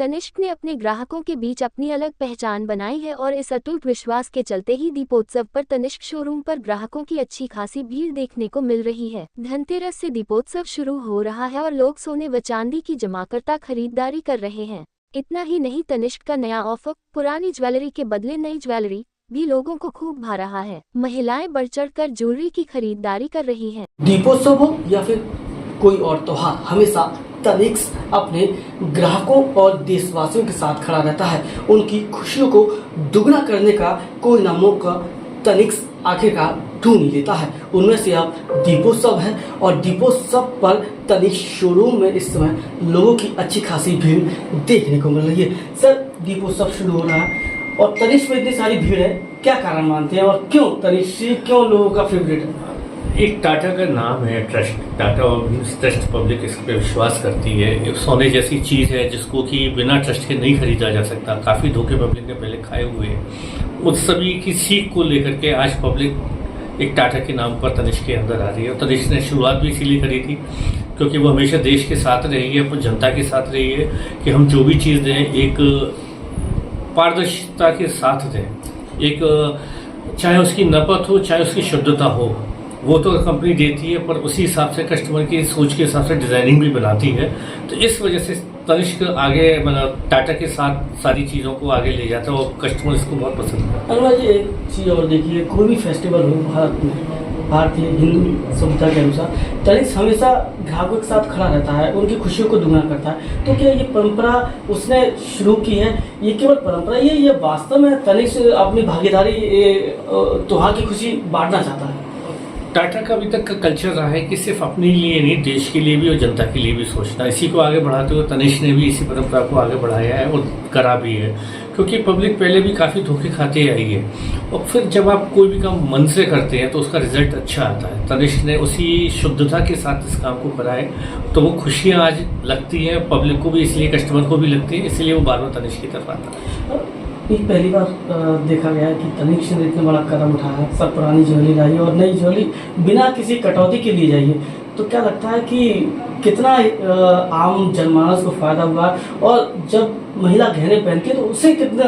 तनिष्क ने अपने ग्राहकों के बीच अपनी अलग पहचान बनाई है और इस अटूट विश्वास के चलते ही दीपोत्सव पर तनिष्क शोरूम पर ग्राहकों की अच्छी खासी भीड़ देखने को मिल रही है। धनतेरस से दीपोत्सव शुरू हो रहा है और लोग सोने व चांदी की जमाकर्ता खरीदारी कर रहे हैं। इतना ही नहीं, तनिष्क का नया ऑफर पुरानी ज्वेलरी के बदले नई ज्वेलरी भी लोगों को खूब भा रहा है। महिलाएं बढ़ चढ़ कर ज्वेलरी की खरीदारी कर रही हैं। दीपोत्सव हो या फिर कोई और त्योहार, हमेशा तनिष्क अपने ग्राहकों और देशवासियों के साथ खड़ा रहता है। उनकी खुशियों को दुगना करने का कोई ना मौका तनिष्क आखिरकार ढूंढ ही लेता है। उनमें से अब दीपोत्सव है और दीपोत्सव पर तनिष्क शोरूम में इस समय लोगों की अच्छी खासी भीड़ देखने को मिल रही है। सर, दीपोत्सव शुरू हो रहा है और तनिष्क में इतनी सारी भीड़ है, क्या कारण मानते हैं और क्यों तनिष्क क्यों लोगों का फेवरेट है? एक टाटा का नाम है ट्रस्ट, टाटा ट्रस्ट पब्लिक इस पर विश्वास करती है। एक सोने जैसी चीज़ है जिसको कि बिना ट्रस्ट के नहीं खरीदा जा सकता। काफ़ी धोखे पब्लिक ने पहले खाए हुए हैं। उस सभी की सीख को लेकर के आज पब्लिक एक टाटा के नाम पर तनिष्क के अंदर आ रही है। और तनिष्क ने शुरुआत भी इसीलिए करी थी क्योंकि वो हमेशा देश के साथ रही है, अपनी जनता के साथ रही है कि हम जो भी चीज़ दें एक पारदर्शिता के साथ दें। एक चाहे उसकी नपत हो चाहे उसकी शुद्धता हो, वो तो कंपनी देती है, पर उसी हिसाब से कस्टमर की सोच के हिसाब से डिज़ाइनिंग भी बनाती है। तो इस वजह से तनिष्क आगे मतलब टाटा के साथ सारी चीज़ों को आगे ले जाता है और कस्टमर इसको बहुत पसंद करता है। अनुराग जी, एक चीज़ और देखिए, कोई भी फेस्टिवल हो भारत में, भारतीय हिंदू सभ्यता के अनुसार तनिष्क हमेशा ग्राहकों के साथ खड़ा रहता है, उनकी खुशियों को दुगना करता है। तो क्या ये परंपरा उसने शुरू की है? ये केवल परंपरा ही है, ये वास्तव में तनिष्क अपनी भागीदारी त्योहार की खुशी बांटना चाहता है? टाटा का अभी तक का कल्चर रहा है कि सिर्फ अपने लिए नहीं, देश के लिए भी और जनता के लिए भी सोचना। इसी को आगे बढ़ाते हुए तनिष्क ने भी इसी परंपरा को आगे बढ़ाया है और करा भी है, क्योंकि पब्लिक पहले भी काफ़ी धोखे खाते आई है। और फिर जब आप कोई भी काम मन से करते हैं तो उसका रिजल्ट अच्छा आता है। तनिष्क ने उसी शुद्धता के साथ इस काम को करा है, तो वो खुशियाँ आज लगती हैं पब्लिक को भी, इसलिए कस्टमर को भी लगती है, इसलिए वो बार बार तनिष्क की तरफ आता है। ये पहली बार देखा गया है कि तनिष्क ने इतना बड़ा कदम उठाया, सब पुरानी ज्वेलरी लाई और नई ज्वेलरी बिना किसी कटौती के लिए जाइए। तो क्या लगता है कि कितना आम जनमानस को फायदा हुआ, और जब महिला गहने पहनती है तो उसे कितना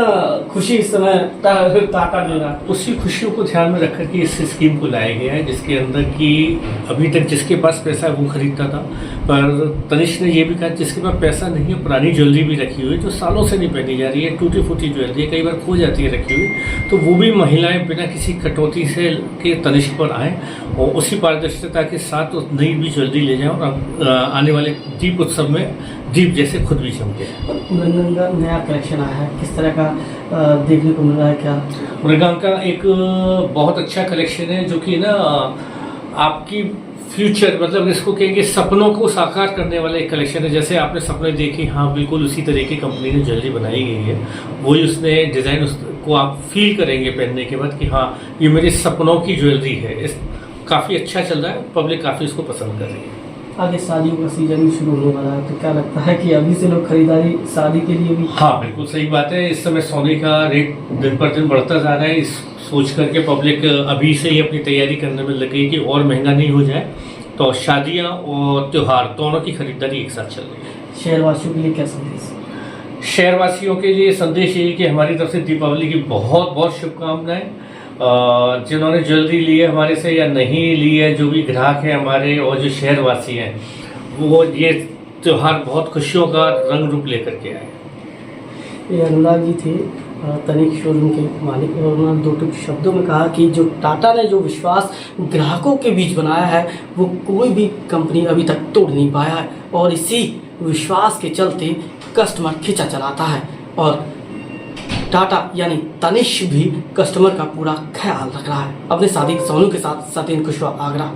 खुशी इस समय टाटा मिल रहा है? उसी खुशियों को ध्यान में रखकर के इस स्कीम को लाया गया है, जिसके अंदर कि अभी तक जिसके पास पैसा है वो खरीदता था, पर तनिष्क ने ये भी कहा जिसके पास पैसा नहीं है, पुरानी ज्वेलरी भी रखी हुई है जो सालों से नहीं पहनी जा रही है, टूटी फूटी ज्वेलरी कई बार खो जाती है रखी हुई, तो वो भी महिलाएं बिना किसी कटौती से के तनिष्क पर आएँ और उसी पारदर्शिता के साथ उस नई भी ज्वेलरी ले जाएं और आने वाले दीप उत्सव में दीप जैसे खुद भी चमके। मृगंगा नया कलेक्शन आया है, किस तरह का देखने को मिल रहा है? क्या मृगंगा का एक बहुत अच्छा कलेक्शन है जो कि ना आपकी फ्यूचर मतलब इसको कहेंगे सपनों को साकार करने वाला एक कलेक्शन है। जैसे आपने सपने देखे, हाँ बिल्कुल उसी तरह की कंपनी ने ज्वेलरी बनाई गई है, वही उसने डिज़ाइन उसको आप फील करेंगे पहनने के बाद कि हाँ ये मेरे सपनों की ज्वेलरी है। इस काफ़ी अच्छा चल रहा है, पब्लिक काफ़ी इसको पसंद कर रही है। आगे शादियों का सीजन भी शुरू होने वाला है, तो क्या लगता है कि अभी से लोग खरीदारी शादी के लिए भी? हाँ बिल्कुल सही बात है। इस समय सोने का रेट दिन पर दिन बढ़ता जा रहा है, इस सोच करके पब्लिक अभी से ही अपनी तैयारी करने में लगी कि और महंगा नहीं हो जाए। तो शादियाँ और त्यौहार दोनों की खरीदारी एक साथ चल रही है। शहरवासियों के लिए क्या संदेश? शहरवासियों के लिए संदेश ये कि हमारी तरफ से दीपावली की बहुत बहुत शुभकामनाएं। जिन्होंने ज्वेलरी ली है हमारे से या नहीं ली है, जो भी ग्राहक हैं हमारे और जो शहरवासी हैं, वो ये त्यौहार बहुत खुशियों का रंग रूप लेकर के आए। ये अनुराग जी थे, तनिष्क शोरूम के मालिक, और उन्होंने दो शब्दों में कहा कि जो टाटा ने जो विश्वास ग्राहकों के बीच बनाया है वो कोई भी कंपनी अभी तक तोड़ नहीं पाया है, और इसी विश्वास के चलते कस्टमर खींचा चलाता है। और टाटा यानी तनिष्क भी कस्टमर का पूरा ख्याल रख रहा है। अपने साथी सोनू के साथ सत्येंद्र कुशवाहा, आगरा।